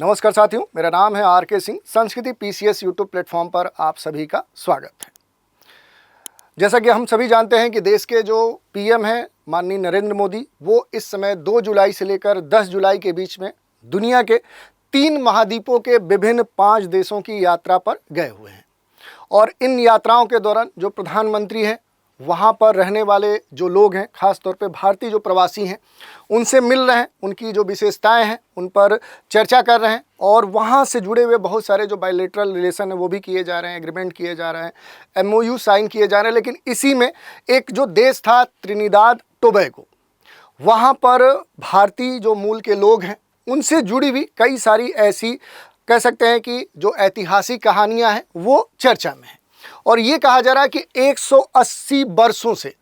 नमस्कार साथियों, मेरा नाम है आर के सिंह। संस्कृति पीसीएस यूट्यूब प्लेटफॉर्म पर आप सभी का स्वागत है। जैसा कि हम सभी जानते हैं कि देश के जो पीएम हैं माननीय नरेंद्र मोदी, वो इस समय 2 जुलाई से लेकर 10 जुलाई के बीच में दुनिया के 3 महाद्वीपों के विभिन्न 5 देशों की यात्रा पर गए हुए हैं। और इन यात्राओं के दौरान जो प्रधानमंत्री हैं, वहाँ पर रहने वाले जो लोग हैं, ख़ास तौर पे भारतीय जो प्रवासी हैं, उनसे मिल रहे हैं, उनकी जो विशेषताएं हैं उन पर चर्चा कर रहे हैं। और वहाँ से जुड़े हुए बहुत सारे जो बायलैटरल रिलेशन है वो भी किए जा रहे हैं, एग्रीमेंट किए जा रहे हैं, एमओयू साइन किए जा रहे हैं। लेकिन इसी में एक जो देश था त्रिनिदाद टोबैगो, वहाँ पर भारतीय जो मूल के लोग हैं उनसे जुड़ी हुई कई सारी ऐसी कह सकते हैं कि जो ऐतिहासिक कहानियाँ हैं वो चर्चा में हैं। और ये कहा जा रहा है कि 180 वर्षों से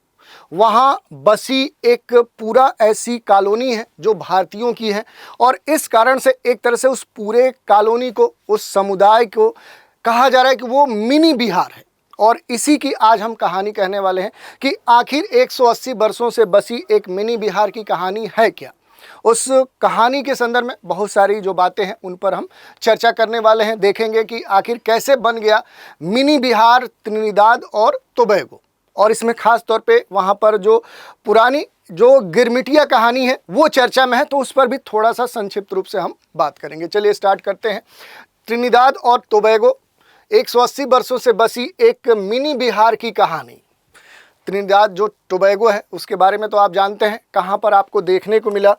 वहाँ बसी एक पूरा ऐसी कॉलोनी है जो भारतीयों की है। और इस कारण से एक तरह से उस पूरे कॉलोनी को, उस समुदाय को कहा जा रहा है कि वो मिनी बिहार है। और इसी की आज हम कहानी कहने वाले हैं कि आखिर 180 वर्षों से बसी एक मिनी बिहार की कहानी है क्या। उस कहानी के संदर्भ में बहुत सारी जो बातें हैं उन पर हम चर्चा करने वाले हैं। देखेंगे कि आखिर कैसे बन गया मिनी बिहार त्रिनिदाद और टोबैगो। और इसमें खास तौर पे वहाँ पर जो पुरानी जो गिरमिटिया कहानी है वो चर्चा में है, तो उस पर भी थोड़ा सा संक्षिप्त रूप से हम बात करेंगे। चलिए स्टार्ट करते हैं। त्रिनिदाद और टोबैगो 180 वर्षों से बसी एक मिनी बिहार की कहानी। त्रिनिदाद जो टोबैगो है उसके बारे में तो आप जानते हैं, कहाँ पर आपको देखने को मिला।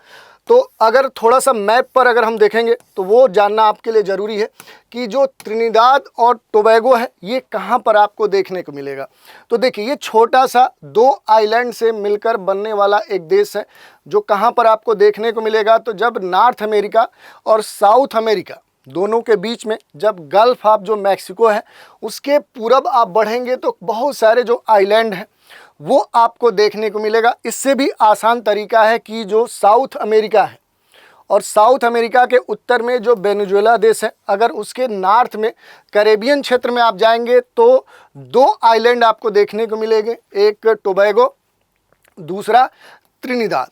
तो अगर थोड़ा सा मैप पर अगर हम देखेंगे तो वो जानना आपके लिए ज़रूरी है कि जो त्रिनिदाद और टोबैगो है ये कहाँ पर आपको देखने को मिलेगा। तो देखिए, ये छोटा सा 2 आइलैंड से मिलकर बनने वाला एक देश है जो कहाँ पर आपको देखने को मिलेगा। तो जब नॉर्थ अमेरिका और साउथ अमेरिका दोनों के बीच में जब गल्फ ऑफ जो मैक्सिको है उसके पूरब आप बढ़ेंगे तो बहुत सारे जो आइलैंड हैं वो आपको देखने को मिलेगा। इससे भी आसान तरीका है कि जो साउथ अमेरिका है और साउथ अमेरिका के उत्तर में जो वेनेजुएला देश है, अगर उसके नॉर्थ में कैरेबियन क्षेत्र में आप जाएंगे तो 2 आइलैंड आपको देखने को मिलेंगे, एक टोबैगो, दूसरा त्रिनिदाद।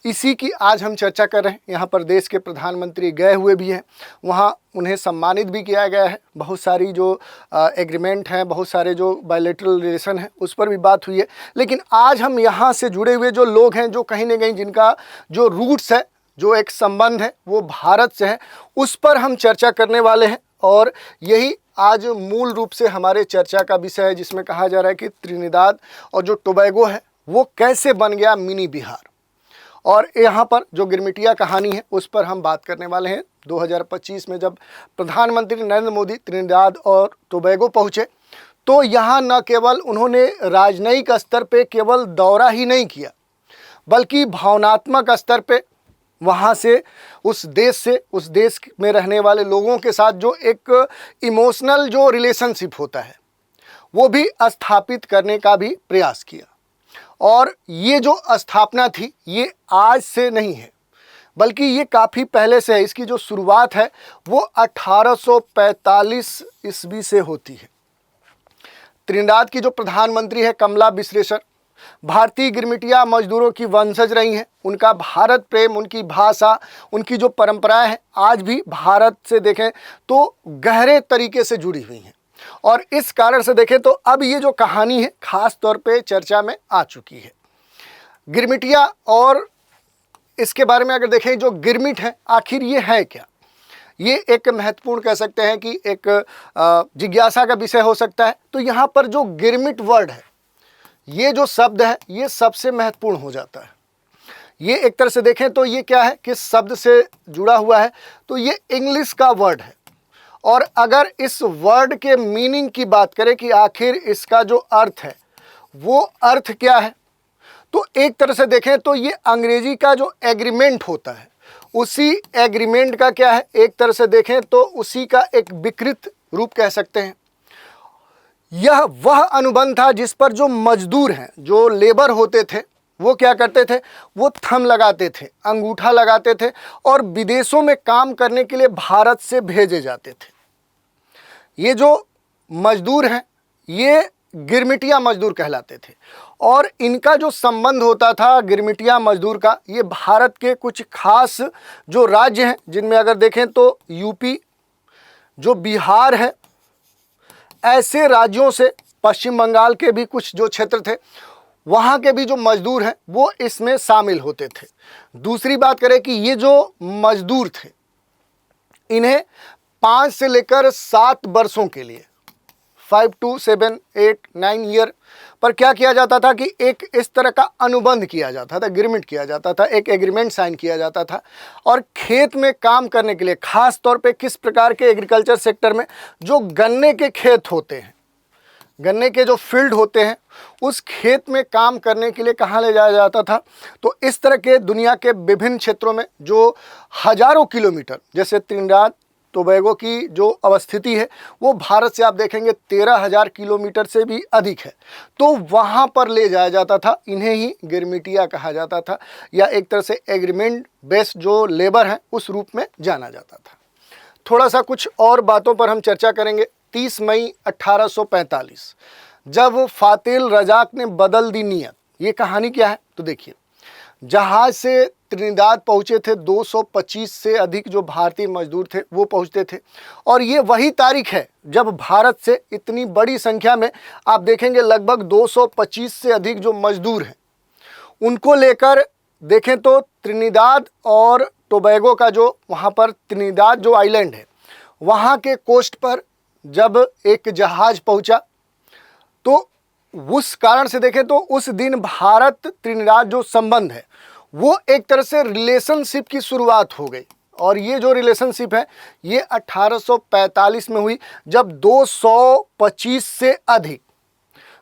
इसी की आज हम चर्चा कर रहे हैं। यहाँ पर देश के प्रधानमंत्री गए हुए भी हैं, वहाँ उन्हें सम्मानित भी किया गया है। बहुत सारी जो एग्रीमेंट हैं, बहुत सारे जो बायलैटरल रिलेशन हैं उस पर भी बात हुई है। लेकिन आज हम यहाँ से जुड़े हुए जो लोग हैं, जो कहीं ना कहीं जिनका जो रूट्स है, जो एक संबंध है वो भारत से है, उस पर हम चर्चा करने वाले हैं। और यही आज मूल रूप से हमारे चर्चा का विषय है, जिसमें कहा जा रहा है कि त्रिनिदाद और जो टोबैगो है वो कैसे बन गया मिनी बिहार। और यहाँ पर जो गिरमिटिया कहानी है उस पर हम बात करने वाले हैं। 2025 में जब प्रधानमंत्री नरेंद्र मोदी त्रिनिदाद और टोबैगो पहुँचे तो यहाँ न केवल उन्होंने राजनयिक स्तर पे केवल दौरा ही नहीं किया, बल्कि भावनात्मक स्तर पे वहाँ से उस देश में रहने वाले लोगों के साथ जो एक इमोशनल जो रिलेशनशिप होता है वो भी स्थापित करने का भी प्रयास किया। और ये जो स्थापना थी ये आज से नहीं है, बल्कि ये काफ़ी पहले से है। इसकी जो शुरुआत है वो 1845 ईस्वी से होती है। त्रिनिदाद की जो प्रधानमंत्री है कमला विश्वेश्वर, भारतीय गिरमिटिया मजदूरों की वंशज रही हैं। उनका भारत प्रेम, उनकी भाषा, उनकी जो परंपराएं हैं आज भी भारत से देखें तो गहरे तरीके से जुड़ी हुई हैं। और इस कारण से देखें तो अब ये जो कहानी है खास तौर पे चर्चा में आ चुकी है। गिरमिटिया, और इसके बारे में अगर देखें जो गिरमिट है आखिर ये है क्या, ये एक महत्वपूर्ण कह सकते हैं कि एक जिज्ञासा का विषय हो सकता है। तो यहाँ पर जो गिरमिट वर्ड है, ये जो शब्द है ये सबसे महत्वपूर्ण हो जाता है। ये एक तरह से देखें तो ये क्या है, किस शब्द से जुड़ा हुआ है, तो ये इंग्लिश का वर्ड है। और अगर इस वर्ड के मीनिंग की बात करें कि आखिर इसका जो अर्थ है वो अर्थ क्या है, तो एक तरह से देखें तो ये अंग्रेजी का जो एग्रीमेंट होता है उसी एग्रीमेंट का क्या है, एक तरह से देखें तो उसी का एक विकृत रूप कह सकते हैं। यह वह अनुबंध था जिस पर जो मजदूर हैं, जो लेबर होते थे, वो क्या करते थे, वो थंब लगाते थे, अंगूठा लगाते थे और विदेशों में काम करने के लिए भारत से भेजे जाते थे। ये जो मजदूर हैं ये गिरमिटिया मजदूर कहलाते थे। और इनका जो संबंध होता था गिरमिटिया मजदूर का, ये भारत के कुछ खास जो राज्य हैं, जिनमें अगर देखें तो यूपी, जो बिहार है, ऐसे राज्यों से, पश्चिम बंगाल के भी कुछ जो क्षेत्र थे वहाँ के भी जो मजदूर हैं वो इसमें शामिल होते थे। दूसरी बात करें कि ये जो मजदूर थे, इन्हें 5 से लेकर 7 वर्षों के लिए, 5 to 7, 8, 9 ईयर पर क्या किया जाता था कि एक इस तरह का अनुबंध किया जाता था, एग्रीमेंट किया जाता था, एक एग्रीमेंट साइन किया जाता था। और खेत में काम करने के लिए, खास तौर पे किस प्रकार के एग्रीकल्चर सेक्टर में, जो गन्ने के खेत होते हैं, गन्ने के जो फील्ड होते हैं, उस खेत में काम करने के लिए कहाँ ले जाया जाता था, तो इस तरह के दुनिया के विभिन्न क्षेत्रों में जो हजारों किलोमीटर, जैसे त्रिनिदाद टोबैगो की जो अवस्थिति है वो भारत से आप देखेंगे 13,000 किलोमीटर से भी अधिक है, तो वहाँ पर ले जाया जाता था। इन्हें ही गिरमिटिया कहा जाता था, या एक तरह से एग्रीमेंट बेस्ड जो लेबर है उस रूप में जाना जाता था। थोड़ा सा कुछ और बातों पर हम चर्चा करेंगे। 30 मई 1845 जब फातेल रजाक ने बदल दी नीयत, ये कहानी क्या है तो देखिए, जहाज से त्रिनिदाद पहुँचे थे 225 से अधिक जो भारतीय मजदूर थे वो पहुँचते थे, और ये वही तारीख है जब भारत से इतनी बड़ी संख्या में आप देखेंगे लगभग 225 से अधिक जो मजदूर हैं उनको लेकर देखें तो त्रिनिदाद और टोबैगो का जो वहाँ पर त्रिनिदाद जो आइलैंड है वहाँ के कोस्ट पर जब एक जहाज पहुँचा, तो उस कारण से देखें तो उस दिन भारत त्रिनिदाद जो संबंध है वो एक तरह से रिलेशनशिप की शुरुआत हो गई। और ये जो रिलेशनशिप है ये 1845 में हुई, जब 225 से अधिक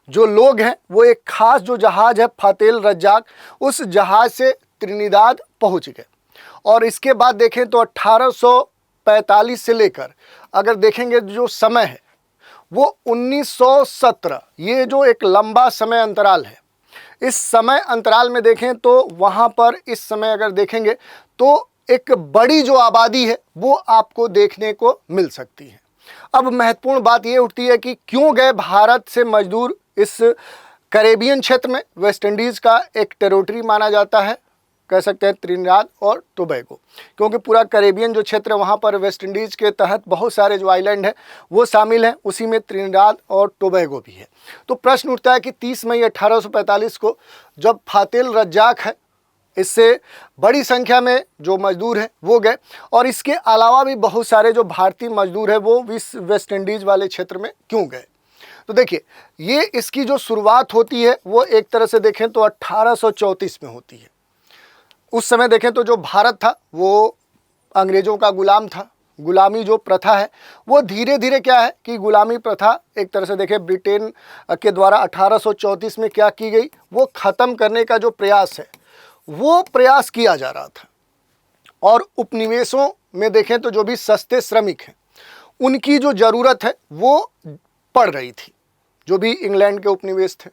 जो लोग हैं वो एक खास जो जहाज है फातेल रजाक, उस जहाज से त्रिनिदाद पहुंच गए। और इसके बाद देखें तो 1845 से लेकर अगर देखेंगे जो समय है वो 1917, ये जो एक लंबा समय अंतराल है, इस समय अंतराल में देखें तो वहाँ पर इस समय अगर देखेंगे तो एक बड़ी जो आबादी है वो आपको देखने को मिल सकती है। अब महत्वपूर्ण बात ये उठती है कि क्यों गए भारत से मजदूर इस कैरेबियन क्षेत्र में, वेस्ट इंडीज़ का एक टेरिटरी माना जाता है, कह सकते हैं त्रिनिदाद और टोबैगो, क्योंकि पूरा कैरेबियन जो क्षेत्र है वहाँ पर वेस्ट इंडीज़ के तहत बहुत सारे जो आइलैंड हैं वो शामिल हैं, उसी में त्रिनिदाद और टोबैगो भी है। तो प्रश्न उठता है कि 30 मई 1845 को जब फातेल रजाक है, इससे बड़ी संख्या में जो मजदूर हैं वो गए, और इसके अलावा भी बहुत सारे जो भारतीय मजदूर हैं वो इस वेस्ट इंडीज़ वाले क्षेत्र में क्यों गए। तो देखिए, ये इसकी जो शुरुआत होती है वो एक तरह से देखें तो 1834 में होती है। उस समय देखें तो जो भारत था वो अंग्रेज़ों का गुलाम था। गुलामी जो प्रथा है वो धीरे धीरे क्या है कि गुलामी प्रथा एक तरह से देखें ब्रिटेन के द्वारा 1834 में क्या की गई, वो ख़त्म करने का जो प्रयास है वो प्रयास किया जा रहा था। और उपनिवेशों में देखें तो जो भी सस्ते श्रमिक हैं उनकी जो ज़रूरत है वो पड़ रही थी, जो भी इंग्लैंड के उपनिवेश थे।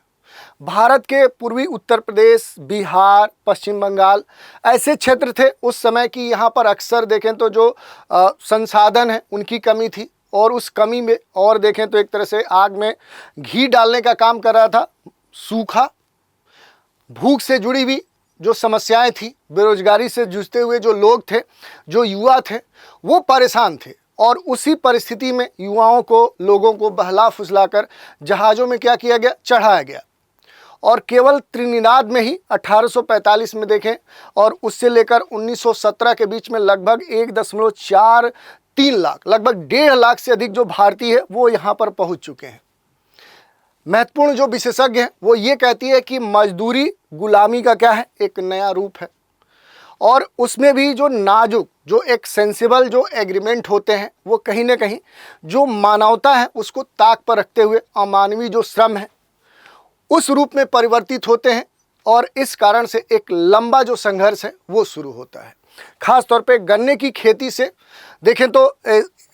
भारत के पूर्वी उत्तर प्रदेश, बिहार, पश्चिम बंगाल ऐसे क्षेत्र थे उस समय की, यहाँ पर अक्सर देखें तो जो संसाधन है उनकी कमी थी, और उस कमी में और देखें तो एक तरह से आग में घी डालने का काम कर रहा था सूखा, भूख से जुड़ी हुई जो समस्याएं थी, बेरोजगारी से जूझते हुए जो लोग थे, जो युवा थे वो परेशान थे। और उसी परिस्थिति में युवाओं को, लोगों को बहला फुसलाकर जहाज़ों में क्या किया गया, चढ़ाया गया। और केवल त्रिनिदाद में ही 1845 में देखें और उससे लेकर 1917 के बीच में लगभग 1.43 लाख, लगभग 1.5 लाख से अधिक जो भारतीय है वो यहाँ पर पहुँच चुके हैं। महत्वपूर्ण जो विशेषज्ञ हैं वो ये कहती है कि मजदूरी गुलामी का क्या है, एक नया रूप है, और उसमें भी जो नाजुक, जो एक सेंसिबल जो एग्रीमेंट होते हैं वो कहीं ना कहीं जो मानवता है उसको ताक पर रखते हुए अमानवीय जो श्रम है उस रूप में परिवर्तित होते हैं। और इस कारण से एक लंबा जो संघर्ष है वो शुरू होता है। खास तौर पे गन्ने की खेती से देखें तो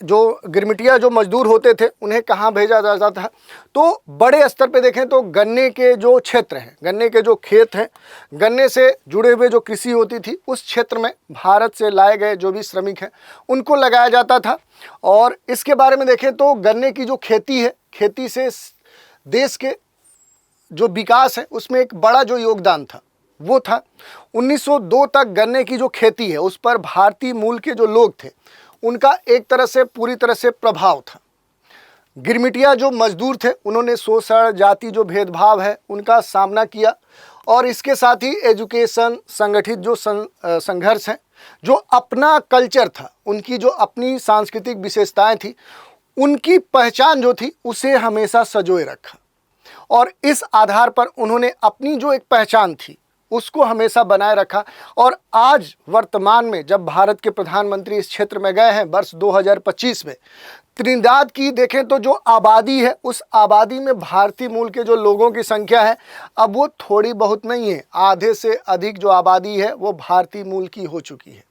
जो गिरमिटिया जो मजदूर होते थे उन्हें कहाँ भेजा जाता था, तो बड़े स्तर पे देखें तो गन्ने के जो क्षेत्र हैं, गन्ने के जो खेत हैं, गन्ने से जुड़े हुए जो कृषि होती थी उस क्षेत्र में भारत से लाए गए जो भी श्रमिक हैं उनको लगाया जाता था। और इसके बारे में देखें तो गन्ने की जो खेती है, खेती से देश के जो विकास है उसमें एक बड़ा जो योगदान था वो था 1902 तक गन्ने की जो खेती है उस पर भारतीय मूल के जो लोग थे उनका एक तरह से पूरी तरह से प्रभाव था। गिरमिटिया जो मजदूर थे उन्होंने शोषण, जाति जो भेदभाव है उनका सामना किया और इसके साथ ही एजुकेशन, संगठित जो संघर्ष है, जो अपना कल्चर था, उनकी जो अपनी सांस्कृतिक विशेषताएं थी, उनकी पहचान जो थी उसे हमेशा संजोए रखा और इस आधार पर उन्होंने अपनी जो एक पहचान थी उसको हमेशा बनाए रखा। और आज वर्तमान में जब भारत के प्रधानमंत्री इस क्षेत्र में गए हैं वर्ष 2025 में, त्रिनिदाद की देखें तो जो आबादी है उस आबादी में भारतीय मूल के जो लोगों की संख्या है अब वो थोड़ी बहुत नहीं है, आधे से अधिक जो आबादी है वो भारतीय मूल की हो चुकी है।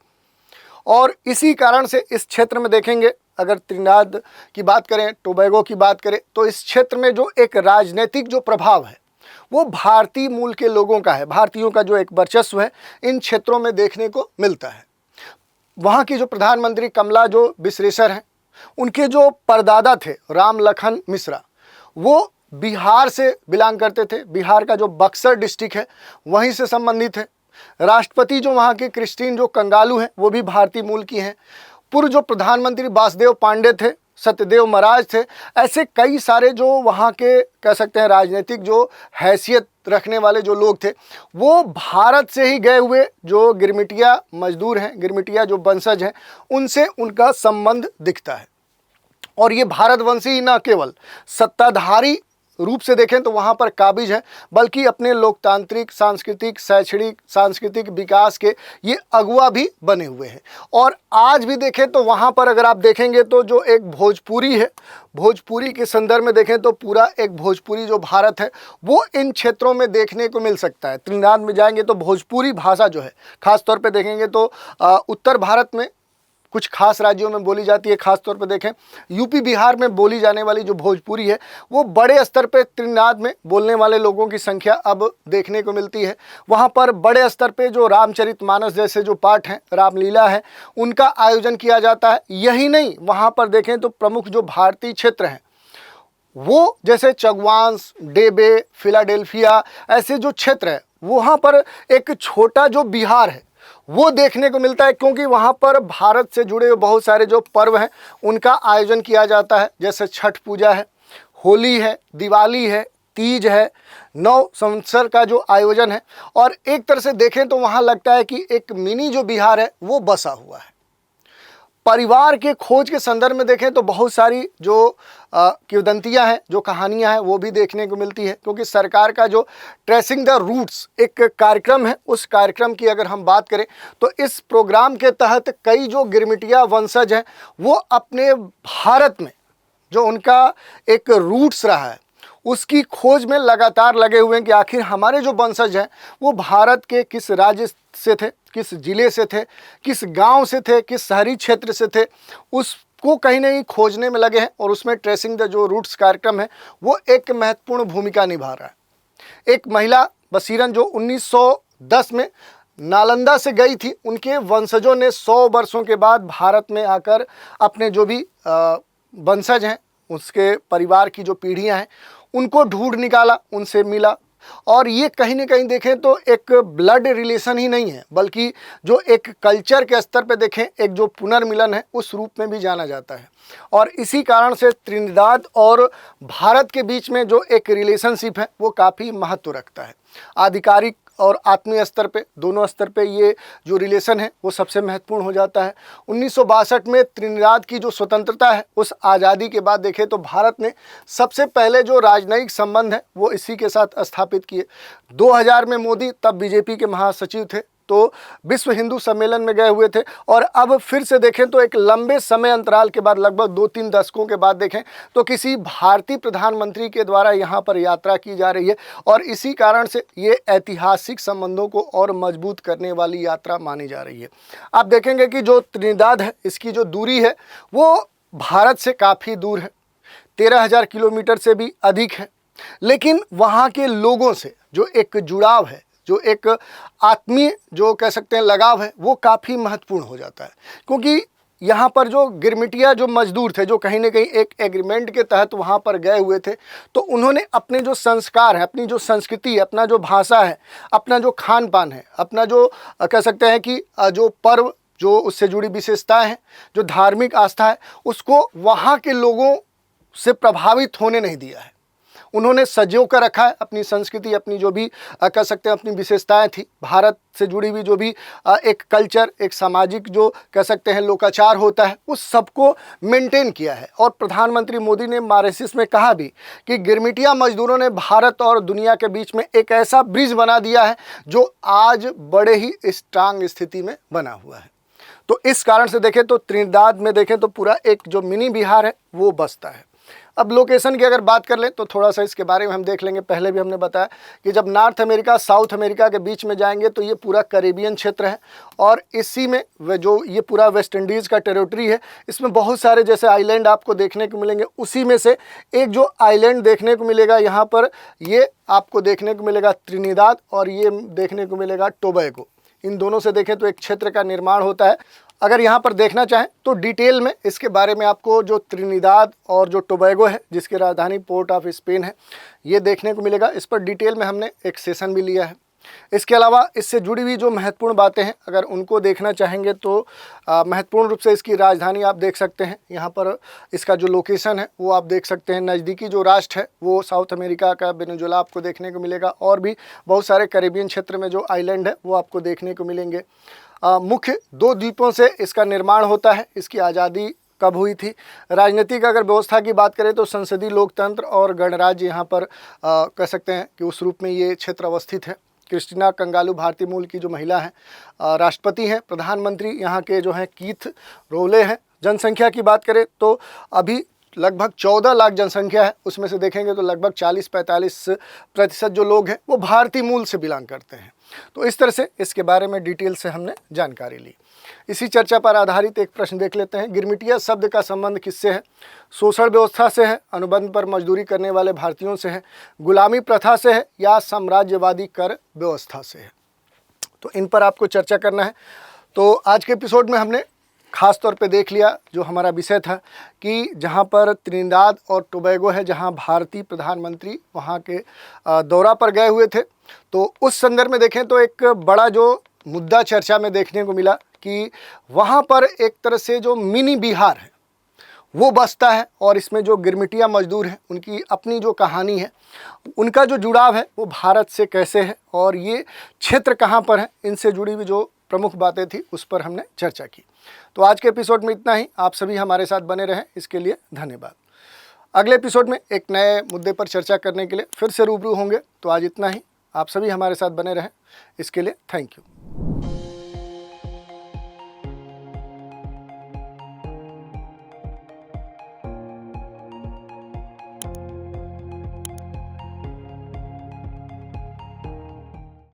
और इसी कारण से इस क्षेत्र में देखेंगे, अगर त्रिनिदाद की बात करें, टोबैगो की बात करें, तो इस क्षेत्र में जो एक राजनीतिक जो प्रभाव है वो भारतीय मूल के लोगों का है। भारतीयों का जो एक वर्चस्व है इन क्षेत्रों में देखने को मिलता है। वहाँ की जो प्रधानमंत्री कमला जो विश्वेश्वर हैं, उनके जो परदादा थे राम लखन मिश्रा, वो बिहार से बिलोंग करते थे। बिहार का जो बक्सर डिस्ट्रिक्ट है वहीं से संबंधित है। राष्ट्रपति जो वहाँ के क्रिस्टीन जो कंगालू हैं वो भी भारतीय मूल की हैं। पूर्व जो प्रधानमंत्री वासुदेव पांडे थे, सत्यदेव महाराज थे, ऐसे कई सारे जो वहाँ के कह सकते हैं राजनीतिक जो हैसियत रखने वाले जो लोग थे वो भारत से ही गए हुए जो गिरमिटिया मजदूर हैं, गिरमिटिया जो वंशज हैं, उनसे उनका संबंध दिखता है। और ये भारतवंशी ही न केवल सत्ताधारी रूप से देखें तो वहाँ पर काबिज हैं, बल्कि अपने लोकतांत्रिक, सांस्कृतिक, शैक्षणिक, सांस्कृतिक विकास के ये अगुवा भी बने हुए हैं। और आज भी देखें तो वहाँ पर अगर आप देखेंगे तो जो एक भोजपुरी है, भोजपुरी के संदर्भ में देखें तो पूरा एक भोजपुरी जो भारत है वो इन क्षेत्रों में देखने को मिल सकता है। त्रिनिदाद में जाएंगे तो भोजपुरी भाषा जो है खास तौर पे देखेंगे तो उत्तर भारत में कुछ खास राज्यों में बोली जाती है। खास तौर पे देखें यूपी बिहार में बोली जाने वाली जो भोजपुरी है वो बड़े स्तर पे त्रिनिदाद में बोलने वाले लोगों की संख्या अब देखने को मिलती है। वहाँ पर बड़े स्तर पे जो रामचरितमानस जैसे जो पाठ हैं, रामलीला है, उनका आयोजन किया जाता है। यही नहीं, वहाँ पर देखें तो प्रमुख जो भारतीय क्षेत्र हैं वो जैसे चगवांस, डेबे, फिलाडेल्फिया, ऐसे जो क्षेत्र है वहाँ पर एक छोटा जो बिहार है वो देखने को मिलता है, क्योंकि वहाँ पर भारत से जुड़े हुए बहुत सारे जो पर्व हैं उनका आयोजन किया जाता है। जैसे छठ पूजा है, होली है, दिवाली है, तीज है, नव संवत्सर का जो आयोजन है। और एक तरह से देखें तो वहाँ लगता है कि एक मिनी जो बिहार है वो बसा हुआ है। परिवार के खोज के संदर्भ में देखें तो बहुत सारी जो किंवदंतियाँ हैं, जो कहानियाँ हैं वो भी देखने को मिलती है, क्योंकि सरकार का जो ट्रेसिंग द रूट्स एक कार्यक्रम है, उस कार्यक्रम की अगर हम बात करें तो इस प्रोग्राम के तहत कई जो गिरमिटिया वंशज हैं वो अपने भारत में जो उनका एक रूट्स रहा है उसकी खोज में लगातार लगे हुए हैं कि आखिर हमारे जो वंशज हैं वो भारत के किस राज्य से थे, किस जिले से थे, किस गांव से थे, किस शहरी क्षेत्र से थे, उसको कहीं ना कहीं खोजने में लगे हैं। और उसमें ट्रेसिंग द जो रूट्स कार्यक्रम है वो एक महत्वपूर्ण भूमिका निभा रहा है। एक महिला बसीरन जो 1910 में नालंदा से गई थी, उनके वंशजों ने 100 वर्षों के बाद भारत में आकर अपने जो भी वंशज हैं, उसके परिवार की जो पीढ़ियां हैं, उनको ढूंढ निकाला, उनसे मिला। और ये कहीं ना कहीं देखें तो एक ब्लड रिलेशन ही नहीं है, बल्कि जो एक कल्चर के स्तर पे देखें एक जो पुनर्मिलन है उस रूप में भी जाना जाता है। और इसी कारण से त्रिनिदाद और भारत के बीच में जो एक रिलेशनशिप है वो काफ़ी महत्व रखता है। आधिकारिक और आत्मीय स्तर पे, दोनों स्तर पे ये जो रिलेशन है वो सबसे महत्वपूर्ण हो जाता है। 1962 में त्रिनिदाद की जो स्वतंत्रता है, उस आज़ादी के बाद देखें तो भारत ने सबसे पहले जो राजनयिक संबंध है वो इसी के साथ स्थापित किए। 2000 में मोदी तब बीजेपी के महासचिव थे, तो विश्व हिंदू सम्मेलन में गए हुए थे। और अब फिर से देखें तो एक लंबे समय अंतराल के बाद, लगभग 2-3 दशकों के बाद देखें तो किसी भारतीय प्रधानमंत्री के द्वारा यहाँ पर यात्रा की जा रही है। और इसी कारण से ये ऐतिहासिक संबंधों को और मजबूत करने वाली यात्रा मानी जा रही है। आप देखेंगे कि जो त्रिनिदाद है इसकी जो दूरी है वो भारत से काफ़ी दूर है, 13,000 किलोमीटर से भी अधिक है। लेकिन वहाँ के लोगों से जो एक जुड़ाव है, जो एक आत्मीय जो कह सकते हैं लगाव है, वो काफ़ी महत्वपूर्ण हो जाता है। क्योंकि यहाँ पर जो गिरमिटिया जो मजदूर थे, जो कहीं ना कहीं एक एग्रीमेंट के तहत वहाँ पर गए हुए थे, तो उन्होंने अपने जो संस्कार है, अपनी जो संस्कृति है, अपना जो भाषा है, अपना जो खान पान है, अपना जो कह सकते हैं कि जो पर्व, जो उससे जुड़ी विशेषताएं हैं, जो धार्मिक आस्था है, उसको वहाँ के लोगों से प्रभावित होने नहीं दिया है। उन्होंने सजो कर रखा है अपनी संस्कृति, अपनी जो भी कह सकते हैं अपनी विशेषताएं थी, भारत से जुड़ी हुई जो भी एक कल्चर, एक सामाजिक जो कह सकते हैं लोकाचार होता है, उस सबको मेंटेन किया है। और प्रधानमंत्री मोदी ने मॉरिशस में कहा भी कि गिरमिटिया मजदूरों ने भारत और दुनिया के बीच में एक ऐसा ब्रिज बना दिया है जो आज बड़े ही स्ट्रांग स्थिति में बना हुआ है। तो इस कारण से देखें तो त्रिनिदाद में देखें तो पूरा एक जो मिनी बिहार है वो बसता है। अब लोकेशन की अगर बात कर लें तो थोड़ा सा इसके बारे में हम देख लेंगे। पहले भी हमने बताया कि जब नॉर्थ अमेरिका साउथ अमेरिका के बीच में जाएंगे तो ये पूरा कैरेबियन क्षेत्र है, और इसी में जो ये पूरा वेस्ट इंडीज़ का टेरिटरी है, इसमें बहुत सारे जैसे आइलैंड आपको देखने को मिलेंगे। उसी में से एक जो आइलैंड देखने को मिलेगा यहाँ पर, ये आपको देखने को मिलेगा त्रिनिदाद, और ये देखने को मिलेगा टोबैगो। इन दोनों से देखें तो एक क्षेत्र का निर्माण होता है। अगर यहाँ पर देखना चाहें तो डिटेल में इसके बारे में आपको जो त्रिनिदाद और जो टोबैगो है, जिसकी राजधानी पोर्ट ऑफ स्पेन है, ये देखने को मिलेगा। इस पर डिटेल में हमने एक सेशन भी लिया है। इसके अलावा इससे जुड़ी हुई जो महत्वपूर्ण बातें हैं, अगर उनको देखना चाहेंगे तो महत्वपूर्ण रूप से इसकी राजधानी आप देख सकते हैं। यहाँ पर इसका जो लोकेशन है वो आप देख सकते हैं। नज़दीकी जो राष्ट्र है वो साउथ अमेरिका का वेनेजुएला आपको देखने को मिलेगा, और भी बहुत सारे कैरेबियन क्षेत्र में जो आइलैंड है वो आपको देखने को मिलेंगे। मुख्य 2 द्वीपों से इसका निर्माण होता है। इसकी आज़ादी कब हुई थी? राजनीतिक अगर व्यवस्था की बात करें तो संसदीय लोकतंत्र और गणराज्य यहाँ पर कह सकते हैं कि उस रूप में ये क्षेत्र अवस्थित है। क्रिस्टीना कंगालू भारतीय मूल की जो महिला हैं राष्ट्रपति हैं। प्रधानमंत्री यहाँ के जो हैं कीथ रोले हैं। जनसंख्या की बात करें तो अभी लगभग 14 लाख जनसंख्या है, उसमें से देखेंगे तो लगभग 40-45% जो लोग हैं वो भारतीय मूल से बिलोंग करते हैं। तो इस तरह से इसके बारे में डिटेल से हमने जानकारी ली। इसी चर्चा पर आधारित एक प्रश्न देख लेते हैं। गिरमिटिया शब्द का संबंध किससे है? शोषण व्यवस्था से है, अनुबंध पर मजदूरी करने वाले भारतीयों से है, गुलामी प्रथा से है, या साम्राज्यवादी कर व्यवस्था से है? तो इन पर आपको चर्चा करना है। तो आज के एपिसोड में हमने ख़ास तौर पे देख लिया जो हमारा विषय था कि जहाँ पर त्रिनिदाद और टोबैगो है, जहाँ भारतीय प्रधानमंत्री वहाँ के दौरा पर गए हुए थे। तो उस संदर्भ में देखें तो एक बड़ा जो मुद्दा चर्चा में देखने को मिला कि वहाँ पर एक तरह से जो मिनी बिहार है वो बसता है, और इसमें जो गिरमिटिया मजदूर हैं उनकी अपनी जो कहानी है, उनका जो जुड़ाव है वो भारत से कैसे है, और ये क्षेत्र कहाँ पर है, इनसे जुड़ी हुई जो प्रमुख बातें थी उस पर हमने चर्चा की। तो आज के एपिसोड में इतना ही। आप सभी हमारे साथ बने रहें, इसके लिए धन्यवाद। अगले एपिसोड में एक नए मुद्दे पर चर्चा करने के लिए फिर से रूबरू होंगे। तो आज इतना ही। आप सभी हमारे साथ बने रहें, इसके लिए थैंक यू।